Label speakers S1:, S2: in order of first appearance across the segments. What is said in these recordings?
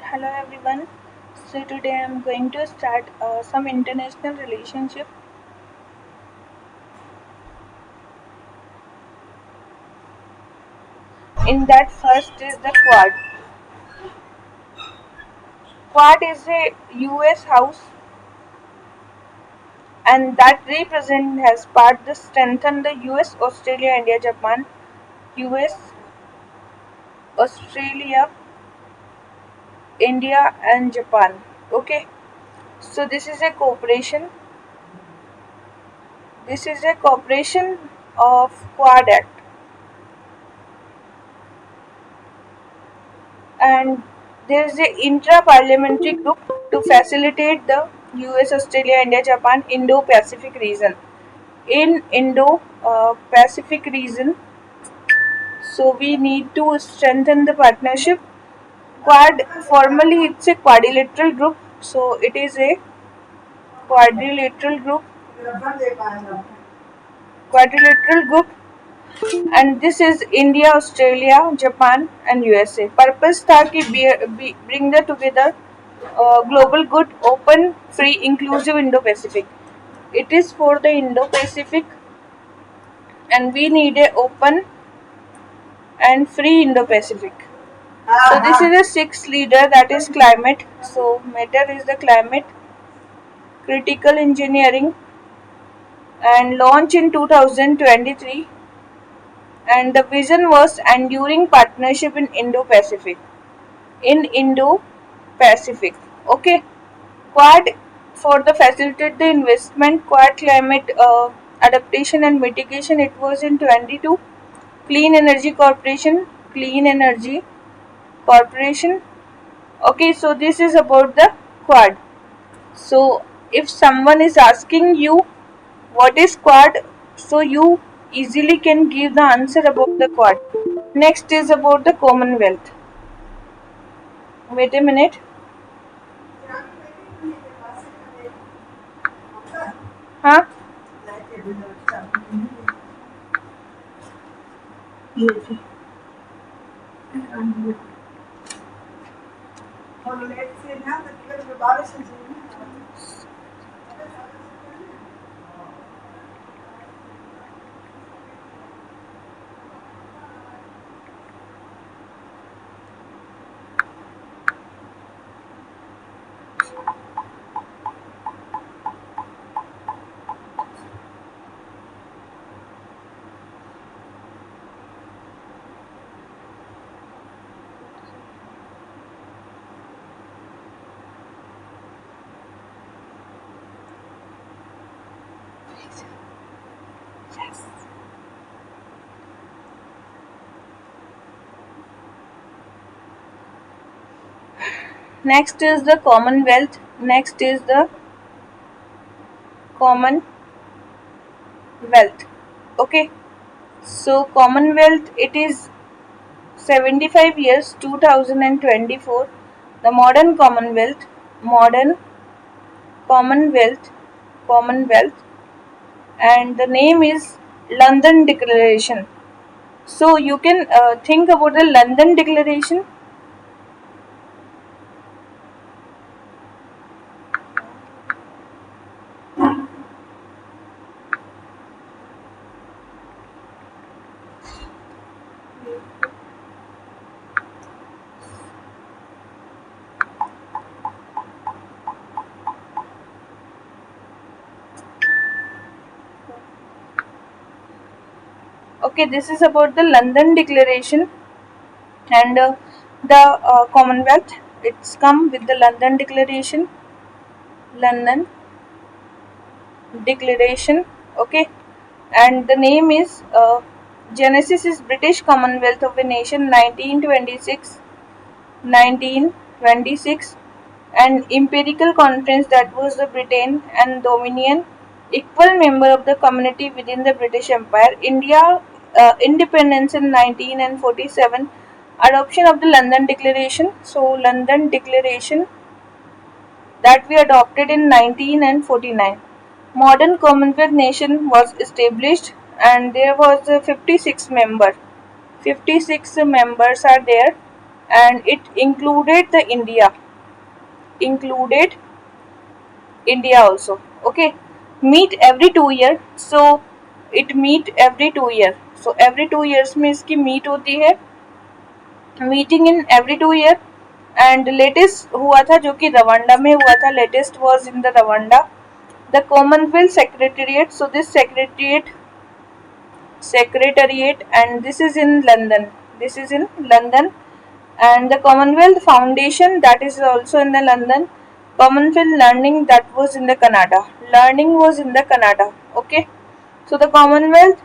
S1: Hello everyone. So today I am going to start some international relationship. In that first is the Quad. Quad is a US house and that represent has part the strengthen the US, Australia, India, Japan, US, Australia, India and Japan. Okay. So this is a cooperation. This is a cooperation of Quad Act and there is a intra-parliamentary group to facilitate the US, Australia, India, Japan, Indo-Pacific region. In Indo-Pacific region, so we need to strengthen the partnership. Quad formally it's a quadrilateral group, so it is a quadrilateral group, quadrilateral group, and this is India, Australia, Japan, and USA. Purpose था कि bring the together global good, open, free, inclusive Indo-Pacific. It is for the Indo-Pacific, and we need a open and free Indo-Pacific. So this is a sixth leader that is climate. So matter is the climate, critical engineering, and launch in 2023. And the vision was enduring partnership in Indo-Pacific. In Indo-Pacific. Okay. Quad for the facilitate the investment, Quad climate adaptation and mitigation. It was in 22. Clean Energy Corporation, Clean Energy Corporation. Okay, so this is about the Quad. So if someone is asking you what is Quad, so you easily can give the answer about the Quad. Next is about the Commonwealth. Wait a minute. Huh? Next is the Commonwealth. Next is the Commonwealth. Okay. So Commonwealth it is 75 years 2024. The modern Commonwealth, Commonwealth, and the name is London Declaration. So you can think about the London Declaration. Okay, this is about the London Declaration and the Commonwealth. It's come with the London Declaration. London Declaration. Okay, and the name is Genesis is British Commonwealth of a Nation 1926. 1926 and Empirical Conference that was the Britain and Dominion equal member of the community within the British Empire. India independence in 1947. Adoption of the London Declaration. So London Declaration that we adopted in 1949. Modern Commonwealth nation was established and there was a 56 member. 56 members are there and it included India also. Okay, meet every 2 year. So it meet every 2 year. So every 2 years में इसकी meet होती है, meeting in every 2 year. And latest हुआ था जो कि Rwanda में हुआ था. Latest was in the Rwanda. The Commonwealth secretariat. So this secretariat and this is in London. And the Commonwealth Foundation, that is also in the London. Commonwealth Learning, that was in the Canada. Learning was in the Canada. Okay, so the Commonwealth,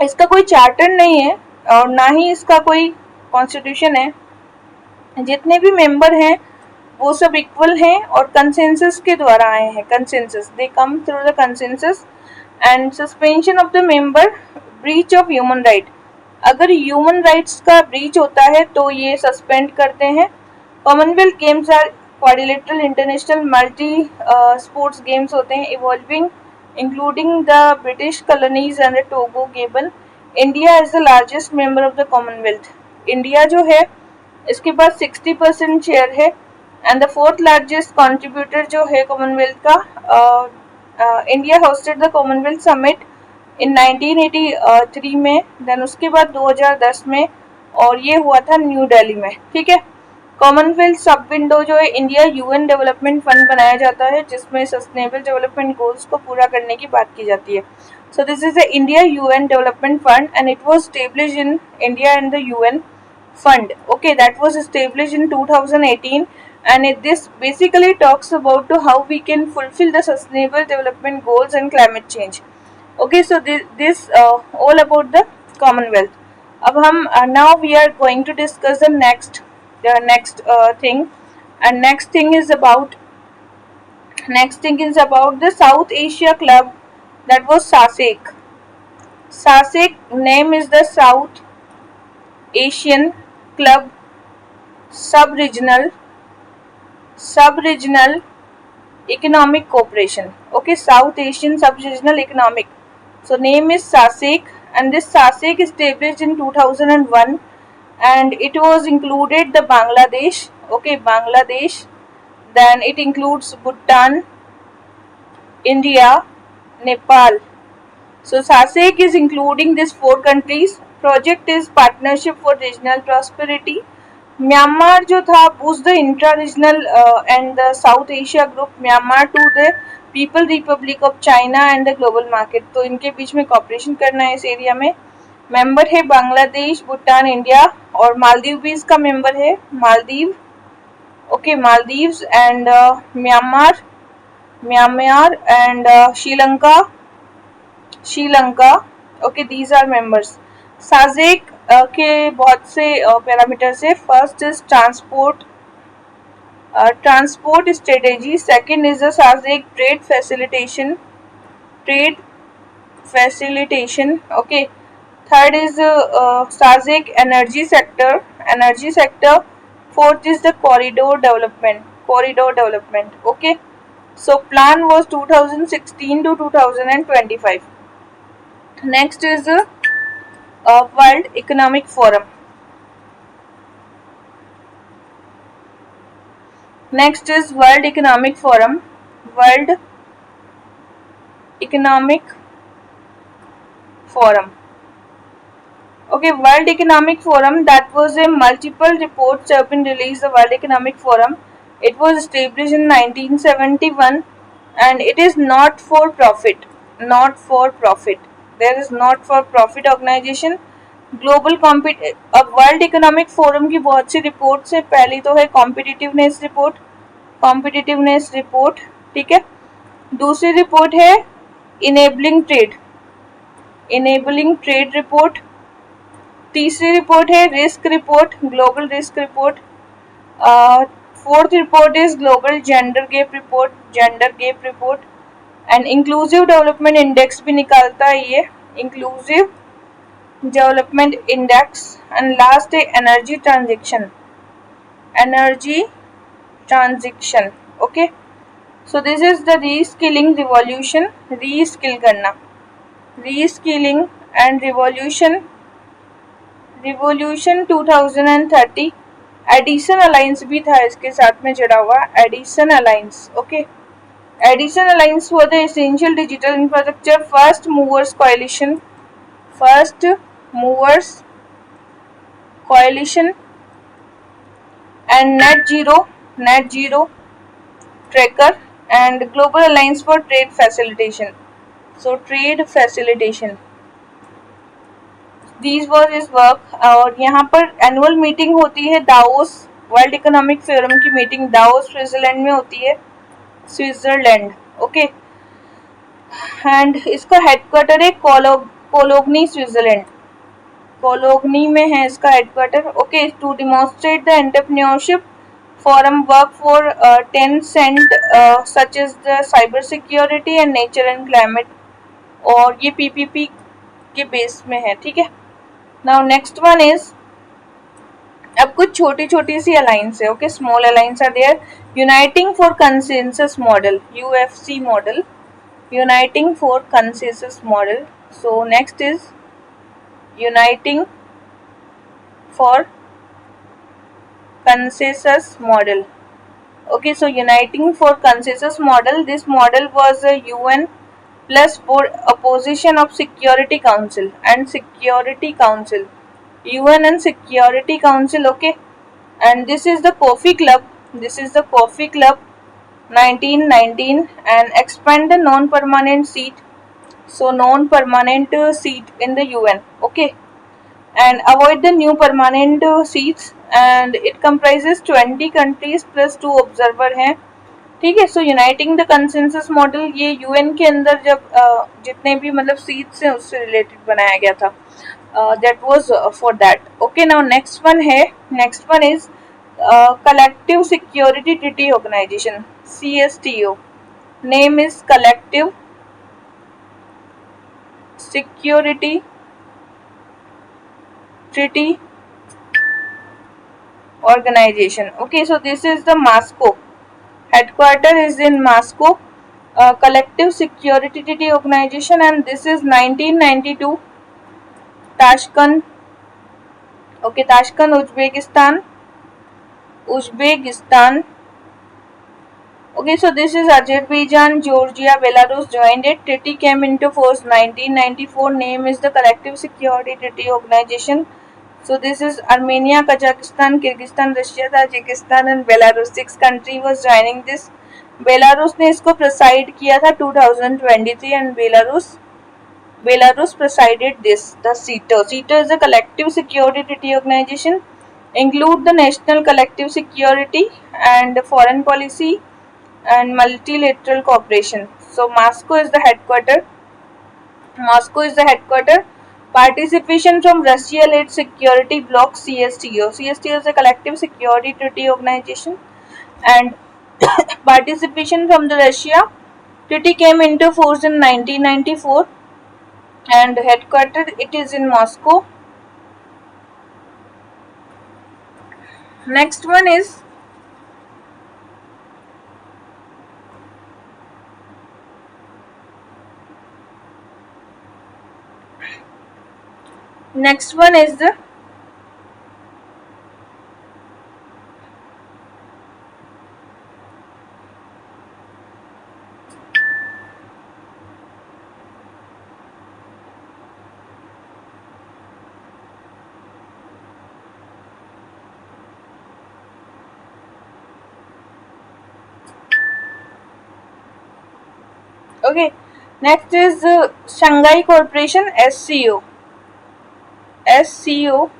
S1: इसका कोई charter नहीं है और ना ही इसका कोई constitution है. जितने भी मेंबर हैं वो सब इक्वल हैं और कंसेंसस के द्वारा आए हैं. Consensus, they come through the consensus. And suspension of the member, breach of human right. अगर ह्यूमन राइट्स का ब्रीच होता है तो ये सस्पेंड करते हैं. Commonwealth Games are quadrilateral international multi sports games होते हैं, evolving including the British colonies and the Togo Gabon. India is the largest member of the Commonwealth. India जो है इसके पास 60% शेयर है. And the fourth largest contributor जो है Commonwealth का. India hosted the Commonwealth summit in 1983 में, then उसके बाद 2010 में, और ये हुआ था न्यू दिल्ली में. ठीक है. कॉमनवेल्थ सब विंडो जो है इंडिया यूएन डेवलपमेंट फंड बनाया जाता है जिसमें सस्टेनेबल डेवलपमेंट गोल्स को पूरा करने की बात की जाती है. So this is the India UN development fund and it was established in India and the UN fund. Okay, that was established in 2018 and this basically talks about to how we can fulfill the sustainable development goals and climate change. Okay, so this all about the Commonwealth. अब हम now we are going to discuss the next thing, and next thing is about the South Asia Club, that was SASEC. SASEC name is the South Asian Club Sub-Regional Economic Cooperation. Okay, South Asian Sub-Regional Economic. So name is SASEC, and this SASEC established in 2001 and it was included the Bangladesh. Okay, Bangladesh. Then it includes Bhutan, India, Nepal. So SASEC is including these 4 countries. Project is Partnership for Regional Prosperity. Myanmar जो था was the intra-regional and the South Asia group, Myanmar to the People Republic of China and the global market. तो इनके बीच में corporation करना है इस area में. Member है बांग्लादेश, भूटान, इंडिया और मालदीव भी इसका मेंबर है. Maldives. Okay, Maldives and Myanmar and Sri Lanka. Okay, these are members. SASEC के बहुत से पैरामीटर्स है. First is transport strategy. Second is the SASEC trade facilitation. Okay. Third is SASEC energy sector. Fourth is the corridor development. Okay. So plan was 2016 to 2025. Next is World Economic Forum. Next is World Economic Forum. World Economic Forum. Okay, World Economic Forum, that was a multiple reports have been released. The World Economic Forum, it was established in 1971 and it is not for profit. There is not for profit organization. Global अब world economic forum की बहुत सी reports है. पहली तो है competitiveness report. ठीक है. दूसरी रिपोर्ट है इनेबलिंग ट्रेड रिपोर्ट. तीसरी रिपोर्ट है global risk report. Fourth report is global gender gap report. And inclusive development index भी निकालता है ये, inclusive development index. And last है energy transition. Okay. So this is the reskilling revolution. Reskilling and revolution 2030. Edison alliance भी था इसके साथ में जुड़ा हुआ, Edison alliance. Okay, Edison alliance for the essential digital infrastructure, first movers coalition and net zero tracker and global alliance for trade facilitation. So trade facilitation, these was his work. और यहाँ पर एनुअल मीटिंग होती है Davos, world economic forum की meeting Davos Switzerland में होती है, Switzerland. Okay, and इसका हेडक्वार्टर है कोलोगनी स्विट्जरलैंड, कोलोगनी में है इसका headquarter. Okay, to demonstrate the entrepreneurship forum work for 10 cent such as the cyber security and nature and climate, और ये पीपीपी के बेस में है, ठीक है। नाउ नेक्स्ट वन इज, अब कुछ छोटी छोटी सी अलायंस है। Okay, small alliance are there, uniting for consensus model, UFC model, uniting for consensus model. So next is uniting for consensus model. Okay, so uniting for consensus model, this model was a UN plus for opposition of Security Council and Security Council, UN and Security Council. Okay, and this is the Coffee Club, this is the Coffee Club 1919 and expand the non-permanent seat, so non-permanent seat in the UN. Okay, and avoid the new permanent seats, and it comprises 20 countries plus 2 observer हैं, ठीक है। सो uniting the consensus model, ये UN के अंदर जब जितने भी मतलब सीट्स हैं उससे रिलेटेड बनाया गया था, that was for that. Okay, now next one है, next one is collective security treaty organization, CSTO, name is collective security treaty organization. Okay, so this is the Moscow, headquarter is in Moscow, collective security treaty organization, and this is 1992 Tashkent. Okay, Tashkent, Uzbekistan. Okay, so this is Azerbaijan, Georgia, Belarus joined it. Treaty came into force 1994, name is the collective security treaty organization. So this is Armenia, Kazakhstan, Kyrgyzstan, Russia, Tajikistan and Belarus. 6 country was joining this. Belarus ने इसको preside किया था 2023 and Belarus presided this. The CETO. CETO is a collective security treaty organization. Include the national collective security and foreign policy and multilateral cooperation. So Moscow is the headquarter. Moscow is the headquarter. Participation from Russia-led security bloc, CSTO. CSTO is a collective security treaty organization, and participation from the Russia. Treaty came into force in 1994 and headquartered it is in Moscow. Next one is the okay. Next is Shanghai Corporation, SCO. SCO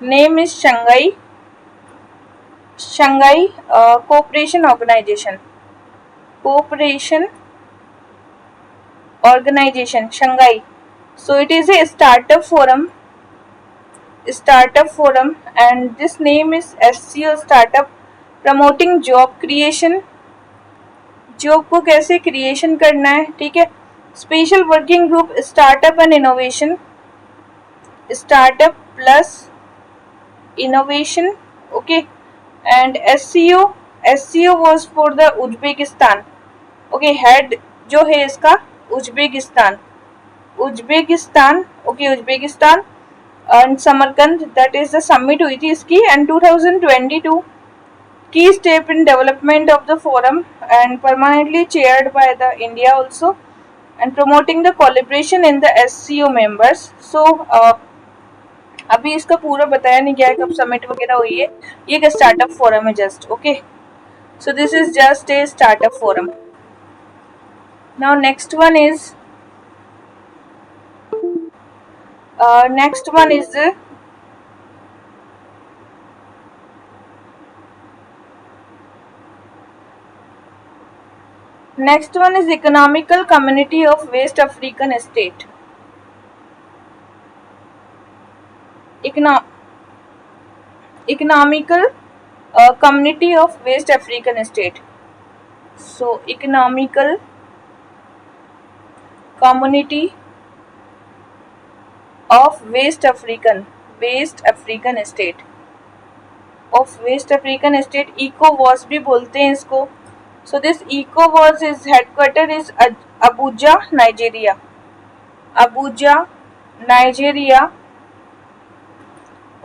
S1: name is Shanghai Cooperation Organization. Shanghai. So it is a startup forum, and this name is SCO startup, promoting job creation, job को कैसे creation करना है, ठीक है। Special working group startup and innovation, startup plus innovation. Okay, and SCO was for the Uzbekistan. Okay, head जो है इसका Uzbekistan. Okay, Uzbekistan and Samarkand, that is the summit हुई थी इसकी, and 2022 key step in development of the forum and permanently chaired by the India also, and promoting the collaboration in the SCO members. So अभी इसका पूरा बताया नहीं गया है कब समिट वगैरह हुई है, ये एक स्टार्टअप फोरम है just. Okay, so this is just a startup forum. Now next one is the economical community of West African state. Economical community of West African state. So economical community of West African state. Of West African state, ECOWAS भी बोलते हैं इसको. So this ECOWAS is headquarter is Abuja, Nigeria. Abuja, Nigeria.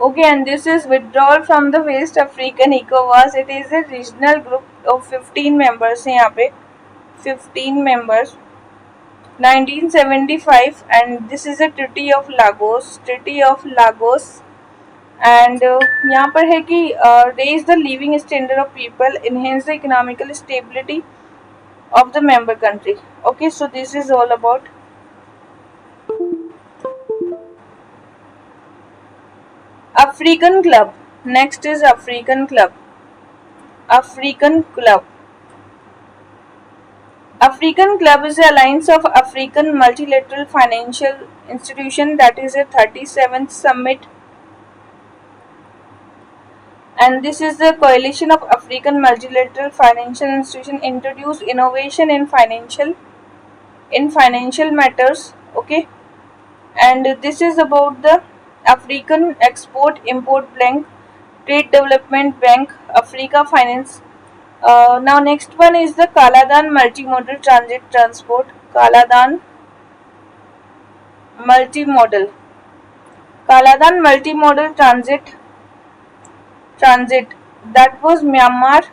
S1: Okay, and this is withdrawal from the West African ECOWAS. It is a regional group of 15 members हैं यहाँ पे, 15 members. 1975, and this is a Treaty of Lagos. And यहाँ पर है कि raise the living standard of people, enhance the economical stability of the member country. Okay, so this is all about African Club. Next is African Club. African Club is an alliance of African multilateral financial institution, that is a 37th summit, and this is the coalition of African multilateral financial institution introduce innovation in financial matters. Okay, and this is about the African Export Import Bank, Trade Development Bank, Africa Finance. Now next one is the Kaladan Multimodal Transit Transport. Kaladan Multimodal Transit, that was Myanmar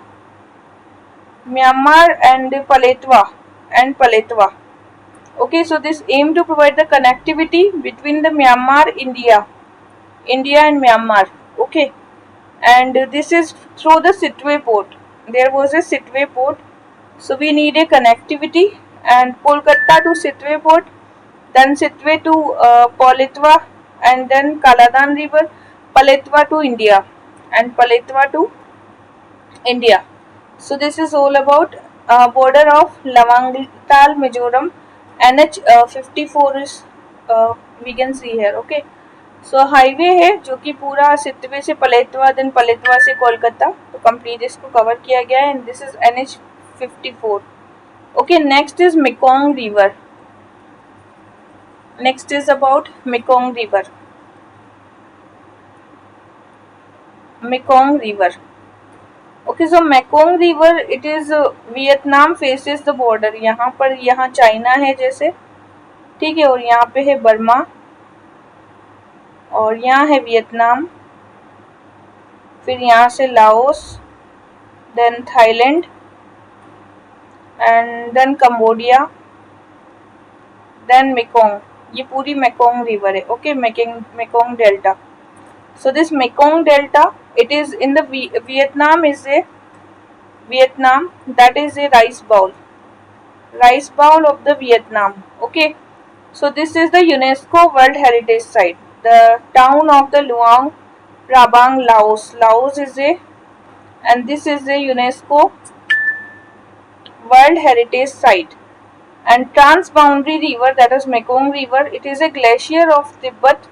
S1: and Paletwa. Okay, so this aim to provide the connectivity between the India and Myanmar. Okay, and this is through the Sittwe port. There was a Sittwe port, so we need a connectivity, and Kolkata to Sittwe port, then Sittwe to Paletwa, and then Kaladan river, Paletwa to India, and Paletwa to India. So this is all about border of Lavangtal, Mizoram. NH 54 is we can see here. Okay, so highway है जो कि पूरा Sittwe से पलेतवा, then पलेतवा से कोलकाता, तो complete इसको cover किया गया है, and this is NH 54. Okay, next is Mekong river. Next is about Mekong River. Okay, so Mekong River, it is Vietnam faces the border. यहाँ चाइना है जैसे, ठीक है, और यहाँ पे है बर्मा, और यहाँ है वियतनाम, फिर यहाँ से Laos, then Thailand, and then Cambodia, then Mekong. ये पूरी मेकोंग रिवर है. Okay, Mekong delta. So this Mekong Delta, it is in the Vietnam, that is a rice bowl of the Vietnam. Okay, so this is the UNESCO World Heritage Site, the town of the Luang Prabang, Laos is a, and this is a UNESCO World Heritage Site. And Transboundary River, that is Mekong River, it is a glacier of Tibet.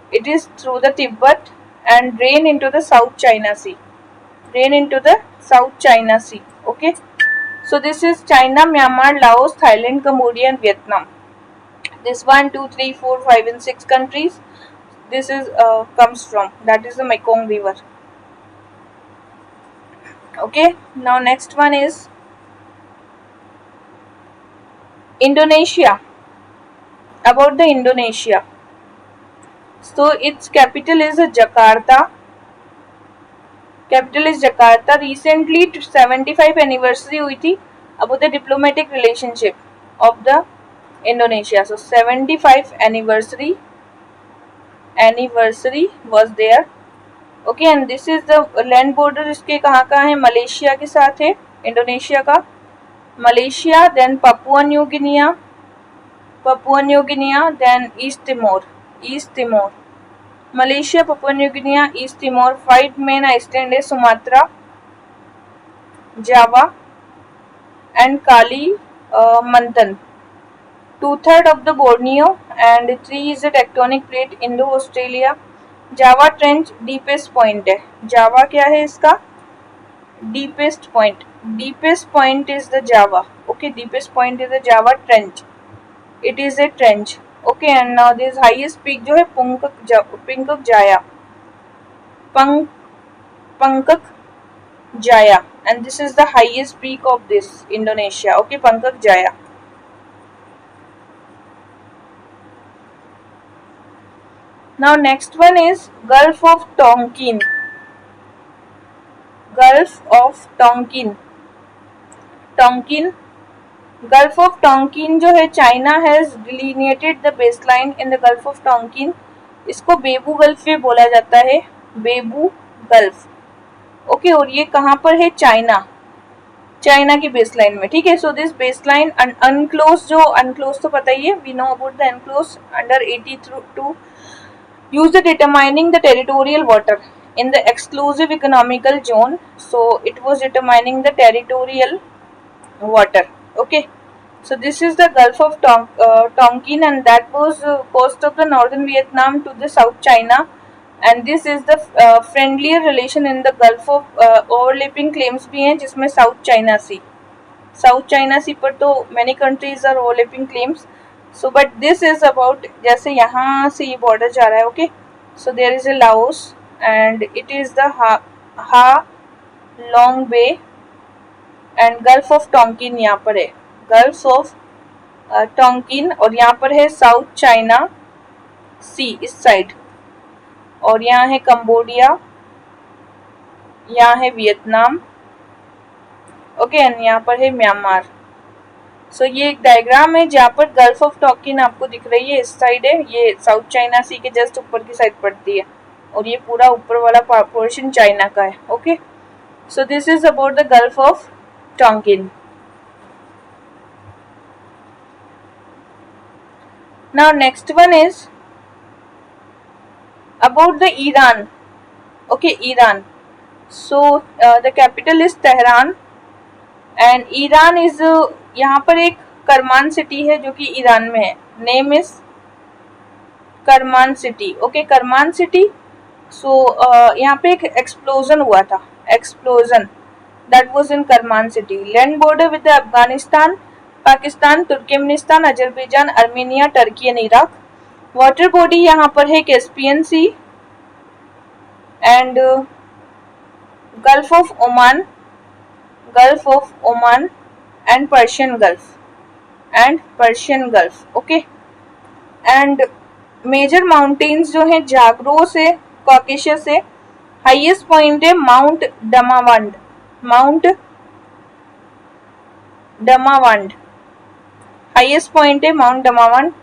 S1: It is through the Tibet and drain into the South China Sea. Okay, so this is China, Myanmar, Laos, Thailand, Cambodia, and Vietnam. This 1, 2, 3, 4, 5, and 6 countries. This is comes from, that is the Mekong River. Okay, now next one is Indonesia. About the Indonesia. So its capital is Jakarta. Capital is Jakarta. Recently 75 anniversary हुई थी about the diplomatic relationship of the Indonesia. So 75 anniversary was there. Okay, and this is the land border. इसके कहाँ है? Malaysia के साथ है, Indonesia का. Malaysia, then Papua New Guinea, then East Timor. Malaysia, Papua New Guinea, East Timor. 5 main island है, Sumatra, Java and Kalimantan. 2/3 of the Borneo and 3 is the tectonic plate Indo-Australia. Java trench deepest point है. Java क्या है इसका? Deepest point is the Java. Okay, deepest point is the Java trench. It is a trench. Okay, and now this highest peak जो है Puncak Jaya and this is the highest peak of this Indonesia. Okay, Puncak Jaya. Now next one is Gulf of Tonkin. Gulf of Tonkin. Gulf of Tonkin जो है, China has delineated the baseline in the Gulf of Tonkin. इसको बेबू gulf भी बोला जाता है, बेबू gulf. Okay, और ये कहाँ पर है? चाइना की बेसलाइन में. ठीक है, सो दिस बेसलाइन अनक्लोज, जो अनक्लोज तो पता ही है, we know about the UNCLOS under 82 use the determining the territorial water in the exclusive economical zone. So it was determining the territorial water. Okay, so this is the Gulf of Tonkin, and that was coast of the northern Vietnam to the South China, and this is the friendlier relation in the Gulf of overlapping claims भी हैं जिसमें South China Sea पर तो many countries are overlapping claims. So but this is about, जैसे यहाँ से ये border जा रहा है. Okay, so there is a Laos and it is the Ha Long Bay and Gulf of Tonkin यहाँ पर है, Gulf of Tonkin, और यहाँ पर है South China Sea इस साइड, और यहाँ है कंबोडिया, यहाँ है वियतनाम. ओके, एंड यहाँ पर है म्यांमार. सो ये एक डायग्राम है जहाँ पर गल्फ ऑफ टॉकिन आपको दिख रही है, इस साइड है, ये साउथ चाइना सी के जस्ट ऊपर की साइड पड़ती है, और ये पूरा ऊपर वाला पोर्शन चाइना का है. Okay, so this is about the gulf of token. Now next one is about the Iran. Okay, Iran. So the capital is Tehran and Iran is, यहाँ पर एक करमान सिटी है जो कि ईरान में है. Name is Kerman city. Okay, Kerman city. So यहाँ पे एक एक्सप्लोजन हुआ था, that was in Kerman city. Land border with Afghanistan, Pakistan, Turkmenistan, Azerbaijan, Armenia, Turkey and Iraq. Water body यहाँ पर है Caspian sea and gulf of Oman and Persian Gulf. Okay, and major mountains जो है जागरो से कॉकेशियस से. हाईएस्ट पॉइंट है mount डमावंड. Highest point है mount डमावंड.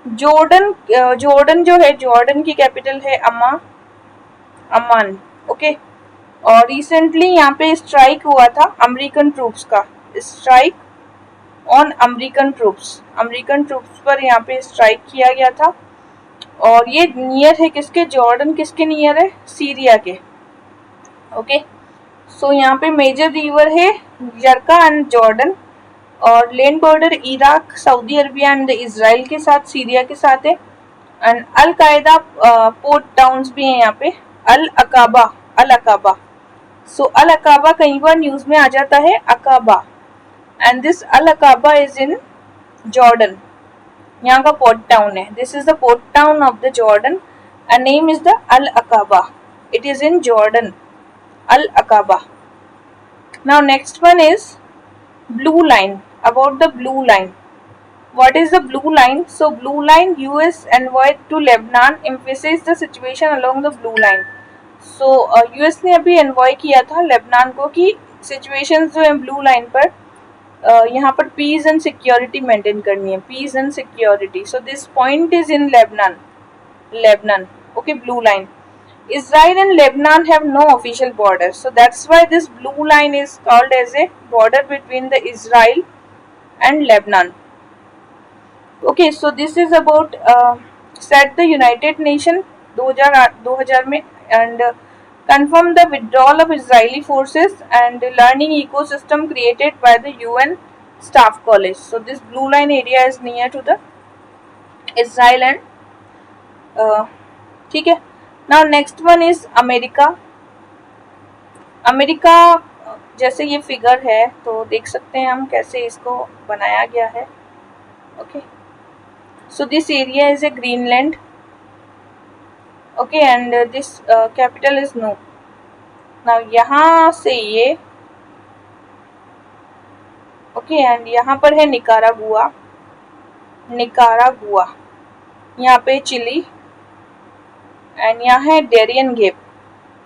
S1: Jordan जो है, जॉर्डन की कैपिटल है अमान. ओके, और रिसेंटली यहाँ पे स्ट्राइक हुआ था अमेरिकन ट्रूप्स का, स्ट्राइक ऑन अमेरिकन ट्रूप्स पर यहाँ पे स्ट्राइक किया गया था. और ये नियर है किसके? जॉर्डन किसके नियर है? सीरिया के. ओके, सो यहाँ पे मेजर रिवर है जरका एंड जॉर्डन, और land border Iraq, Saudi Arabia and Israel के साथ, सीरिया के साथ है. एंड अल कायदा पोर्ट टाउन्स भी हैं यहाँ पे. अल अकाबा. सो अल अकाबा कई बार न्यूज में आ जाता है Aqaba, and this Al Aqaba is in Jordan. यहाँ का पोर्ट टाउन है. This is the port town of the Jordan and name is the Al Aqaba. It is in Jordan, Al Aqaba. Now next one is blue line. About the blue line. What is the blue line? So blue line, US envoy to Lebanon emphasized the situation along the blue line. So US ने अभी envoy किया था Lebanon को कि situation जो है blue line पर यहाँ पर पीस एंड सिक्योरिटी मेंटेन करनी है, peace and security. So this point is in Lebanon. Okay, blue line. Israel and Lebanon have no official border, so that's why this blue line is called as a border between the Israel and Lebanon. Okay, so this is about set the United Nation 2000 में and confirm the withdrawal of Israeli forces and learning ecosystem created by the UN Staff College. So this blue line area is near to the Israel and ठीक है. Now next one is America. America जैसे ये figure है तो देख सकते हैं हम कैसे इसको बनाया गया है. Okay, so this area is a Greenland. Okay, and this capital is Nuuk. Now यहाँ से ये ओके एंड यहाँ पर है निकारागुआ. यहाँ पे चिली एंड यहाँ है डेरियन गेप.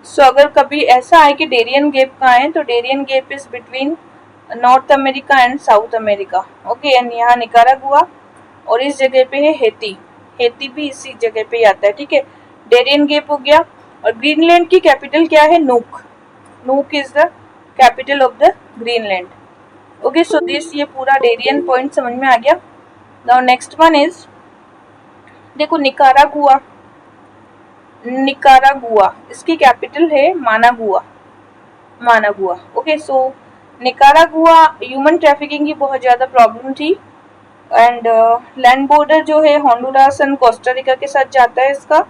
S1: सो अगर कभी ऐसा है कि डेरियन गेप कहाँ है तो Darien gap is between North America and South America. Okay, and यहाँ निकारागुआ और इस जगह पे है हेती भी इसी जगह पे ही आता है. ठीक है, डेरियन गेप हो गया. और ग्रीनलैंड की कैपिटल क्या है? Nook is the capital of the Greenland. Okay, so this ये पूरा डेरियन पॉइंट समझ में आ गया. नाउ नेक्स्ट वन इज देखो निकारागुआ. इसकी कैपिटल है मानागुआ. ओके, सो निकारागुआ ह्यूमन ट्रैफिकिंग की बहुत ज़्यादा प्रॉब्लम थी एंड लैंड बॉर्डर जो है होंडुरास एंड कोस्टारिका के साथ जाता है इसका.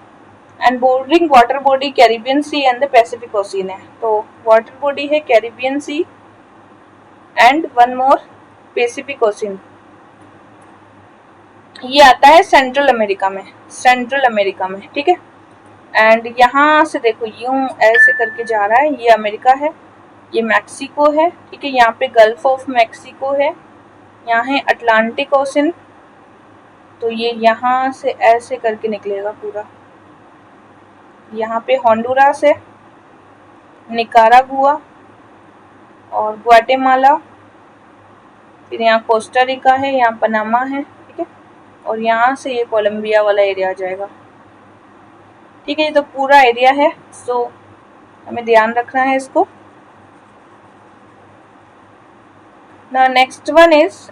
S1: And bordering water body Caribbean Sea and the Pacific Ocean है. तो वाटर बॉडी है Caribbean Sea and one more Pacific Ocean. ये आता है सेंट्रल अमेरिका में. ठीक है, एंड यहाँ से देखो यूं ऐसे करके जा रहा है. ये अमेरिका है, ये मैक्सिको है. ठीक है, यहाँ पे गल्फ ऑफ मैक्सिको है, यहाँ है अटलांटिक ओशन. तो ये यहाँ से ऐसे करके निकलेगा पूरा. यहाँ पे होंडुरास है, निकारागुआ और ग्वाटेमाला. फिर यहाँ कोस्टारिका है, यहाँ पनामा है. ठीक है, और यहाँ से ये कोलंबिया वाला एरिया आ जाएगा. ठीक है, ये तो पूरा एरिया है. सो हमें ध्यान रखना है इसको. ना नेक्स्ट वन इज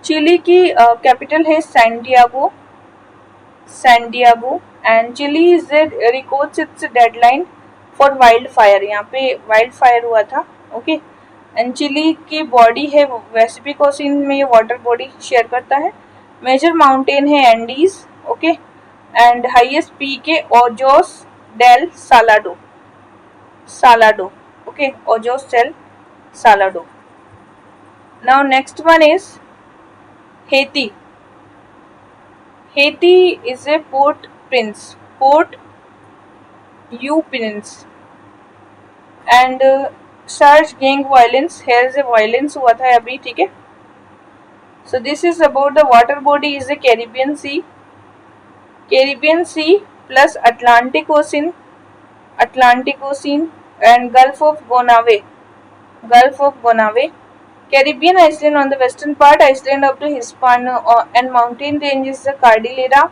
S1: चिली की कैपिटल है Santiago and Chile is records its deadline for wild fire. यहाँ पे वाइल्ड फायर हुआ था. ओके, एंड चिली की बॉडी है पैसिफिक ओशियन में, ये वाटर बॉडी शेयर करता है. मेजर माउंटेन है Andes. Okay, and highest peak है Ojos del Salado. Okay, Ojos del Salado. Now next one is Haiti is a Port au Prince and search gang violence. हेयर से violence हुआ था अभी. ठीक है, so this is about the water body is a Caribbean sea plus Atlantic ocean and gulf of Gonave. Caribbean island on the western part, island of the Hispano and mountain ranges the Cordillera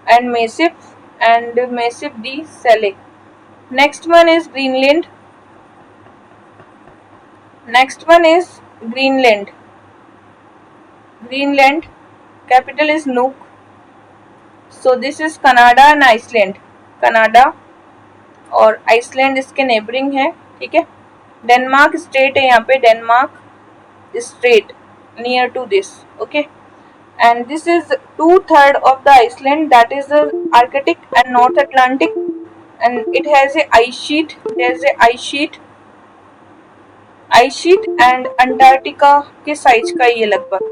S1: and Massif de Sele. Next one is Greenland. Greenland capital is Nuuk. So this is Canada and Iceland. Canada और Iceland इसके neighboring है. ठीक है, Denmark state है यहाँ पे, Denmark state near to this. Okay, and this is 2/3 of the Iceland, that is the Arctic and North Atlantic, and it has a ice sheet. There's a ice sheet and Antarctica के size का ये लगभग.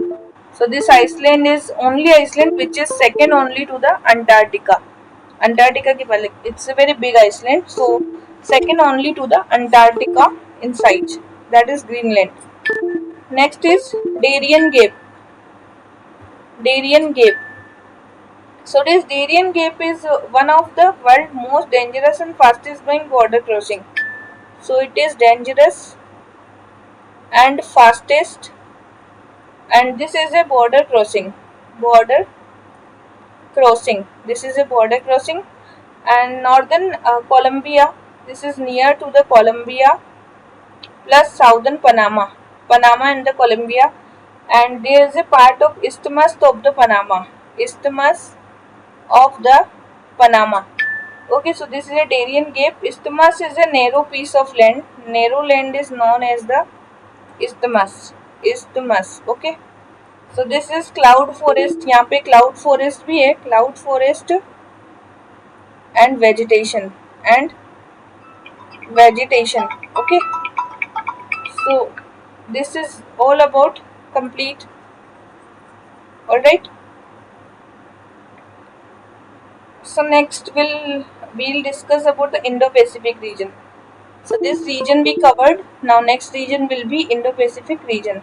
S1: So this Iceland is only Iceland which is second only to the Antarctica की पहले. It's a very big Iceland, so second only to the Antarctica in size, that is Greenland. Next is Darien Gap. Darien Gap. So this Darien Gap is one of the world's most dangerous and fastest growing border crossing. So it is dangerous and fastest, and this is a border crossing. Border crossing. This is a border crossing, and northern Colombia. This is near to the Colombia plus southern Panama. Panama and the Colombia, and there is a part of Isthmus of the Panama. Isthmus of the Panama. Okay, so this is a Darien Gap. Isthmus is a narrow piece of land. Narrow land is known as the isthmus. Isthmus. Okay. So this is cloud forest. यहाँ पे cloud forest भी है. Cloud forest and vegetation and vegetation. Okay. So this is all about complete. All right. So next we'll discuss about the Indo-Pacific region. So this region we covered. Now next region will be Indo-Pacific region.